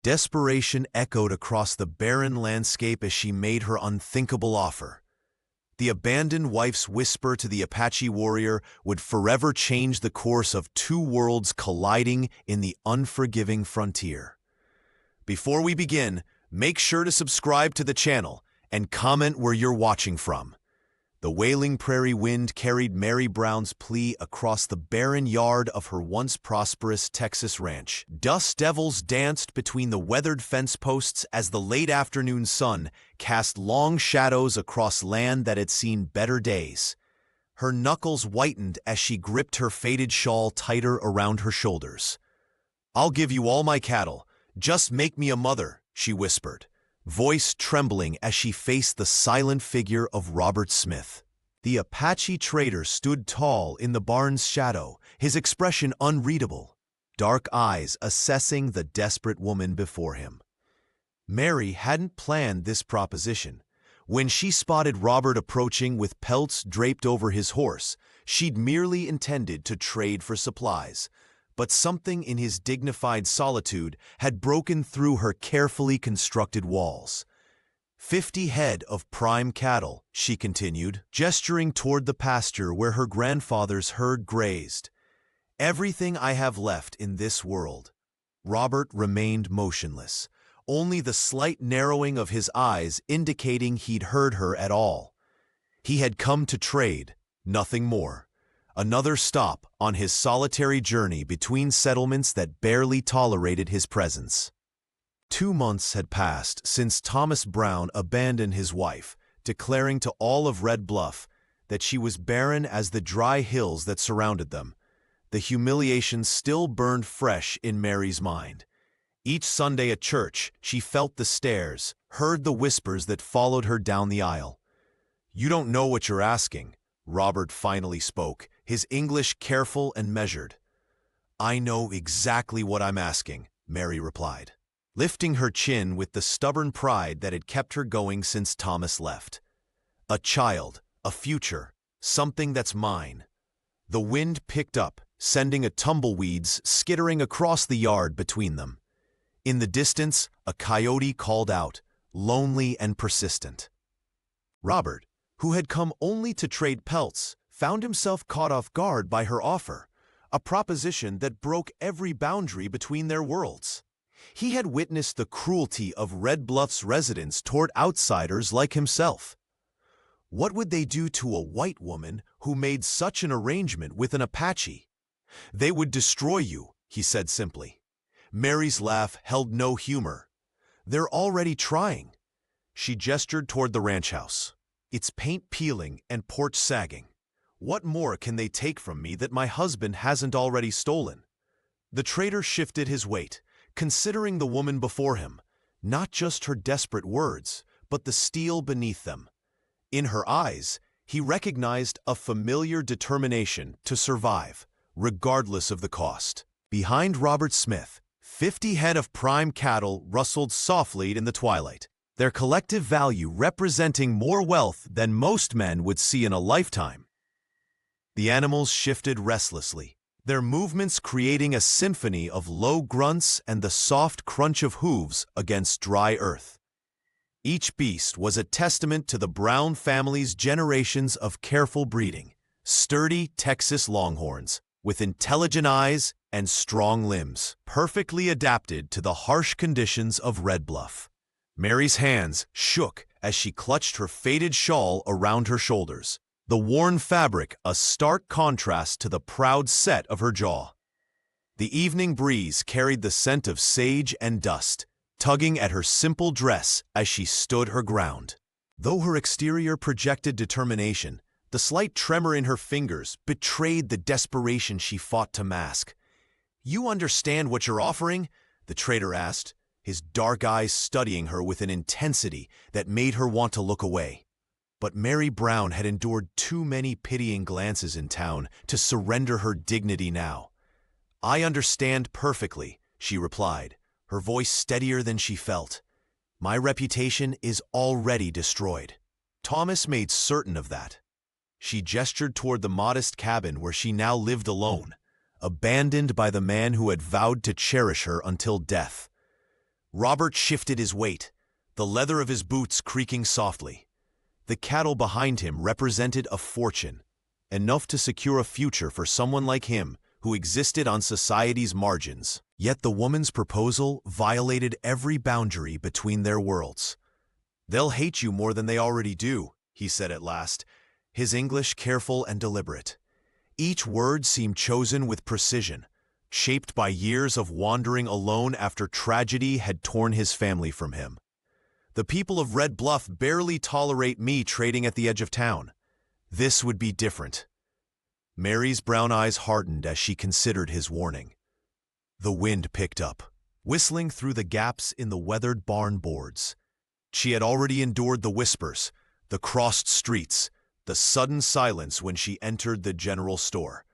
Desperation echoed across the barren landscape as she made her unthinkable offer. The abandoned wife's whisper to the Apache warrior would forever change the course of two worlds colliding in the unforgiving frontier. Before we begin, make sure to subscribe to the channel and comment where you're watching from. The wailing prairie wind carried Mary Brown's plea across the barren yard of her once prosperous Texas ranch. Dust devils danced between the weathered fence posts as the late afternoon sun cast long shadows across land that had seen better days. Her knuckles whitened as she gripped her faded shawl tighter around her shoulders. "I'll give you all my cattle. Just make me a mother," she whispered, voice trembling as she faced the silent figure of Robert Smith. The Apache trader stood tall in the barn's shadow, his expression unreadable, dark eyes assessing the desperate woman before him. Mary hadn't planned this proposition. When she spotted Robert approaching with pelts draped over his horse, she'd merely intended to trade for supplies. But something in his dignified solitude had broken through her carefully constructed walls. 50 head of prime cattle, she continued, gesturing toward the pasture where her grandfather's herd grazed. "Everything I have left in this world." Robert remained motionless, only the slight narrowing of his eyes indicating he'd heard her at all. He had come to trade, nothing more. Another stop on his solitary journey between settlements that barely tolerated his presence. 2 months had passed since Thomas Brown abandoned his wife, declaring to all of Red Bluff that she was barren as the dry hills that surrounded them. The humiliation still burned fresh in Mary's mind. Each Sunday at church, she felt the stares, heard the whispers that followed her down the aisle. "You don't know what you're asking," Robert finally spoke, his English careful and measured. "I know exactly what I'm asking," Mary replied, lifting her chin with the stubborn pride that had kept her going since Thomas left. "A child, a future, something that's mine." The wind picked up, sending a tumbleweeds skittering across the yard between them. In the distance, a coyote called out, lonely and persistent. Robert, who had come only to trade pelts, found himself caught off guard by her offer, a proposition that broke every boundary between their worlds. He had witnessed the cruelty of Red Bluff's residents toward outsiders like himself. What would they do to a white woman who made such an arrangement with an Apache? "They would destroy you," he said simply. Mary's laugh held no humor. "They're already trying." She gestured toward the ranch house, its paint peeling and porch sagging. "What more can they take from me that my husband hasn't already stolen?" The trader shifted his weight, considering the woman before him, not just her desperate words, but the steel beneath them. In her eyes, he recognized a familiar determination to survive, regardless of the cost. Behind Robert Smith, 50 head of prime cattle rustled softly in the twilight, their collective value representing more wealth than most men would see in a lifetime. The animals shifted restlessly, their movements creating a symphony of low grunts and the soft crunch of hooves against dry earth. Each beast was a testament to the Brown family's generations of careful breeding, sturdy Texas Longhorns, with intelligent eyes and strong limbs, perfectly adapted to the harsh conditions of Red Bluff. Mary's hands shook as she clutched her faded shawl around her shoulders, the worn fabric a stark contrast to the proud set of her jaw. The evening breeze carried the scent of sage and dust, tugging at her simple dress as she stood her ground. Though her exterior projected determination, the slight tremor in her fingers betrayed the desperation she fought to mask. "You understand what you're offering?" the trader asked, his dark eyes studying her with an intensity that made her want to look away. But Mary Brown had endured too many pitying glances in town to surrender her dignity now. "I understand perfectly," she replied, her voice steadier than she felt. "My reputation is already destroyed." Thomas made certain of that. She gestured toward the modest cabin where she now lived alone, abandoned by the man who had vowed to cherish her until death. Robert shifted his weight, the leather of his boots creaking softly. The cattle behind him represented a fortune, enough to secure a future for someone like him who existed on society's margins. Yet the woman's proposal violated every boundary between their worlds. "They'll hate you more than they already do," he said at last, his English careful and deliberate. Each word seemed chosen with precision, shaped by years of wandering alone after tragedy had torn his family from him. "The people of Red Bluff barely tolerate me trading at the edge of town. This would be different." Mary's brown eyes hardened as she considered his warning. The wind picked up, whistling through the gaps in the weathered barn boards. She had already endured the whispers, the crossed streets, the sudden silence when she entered the general store.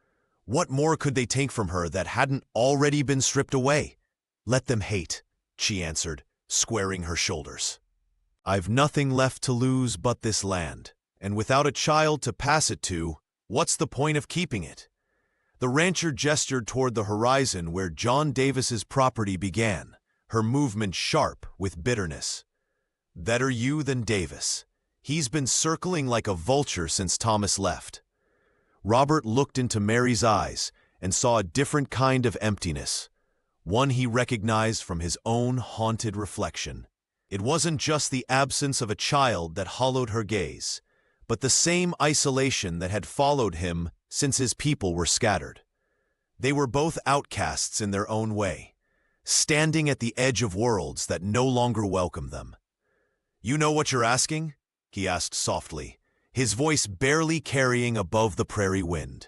What more could they take from her that hadn't already been stripped away? "Let them hate," she answered, squaring her shoulders. "I've nothing left to lose but this land, and without a child to pass it to, what's the point of keeping it?" The rancher gestured toward the horizon where John Davis's property began, her movement sharp with bitterness. "Better you than Davis. He's been circling like a vulture since Thomas left." Robert looked into Mary's eyes and saw a different kind of emptiness, one he recognized from his own haunted reflection. It wasn't just the absence of a child that hollowed her gaze, but the same isolation that had followed him since his people were scattered. They were both outcasts in their own way, standing at the edge of worlds that no longer welcomed them. "You know what you're asking?" he asked softly, his voice barely carrying above the prairie wind.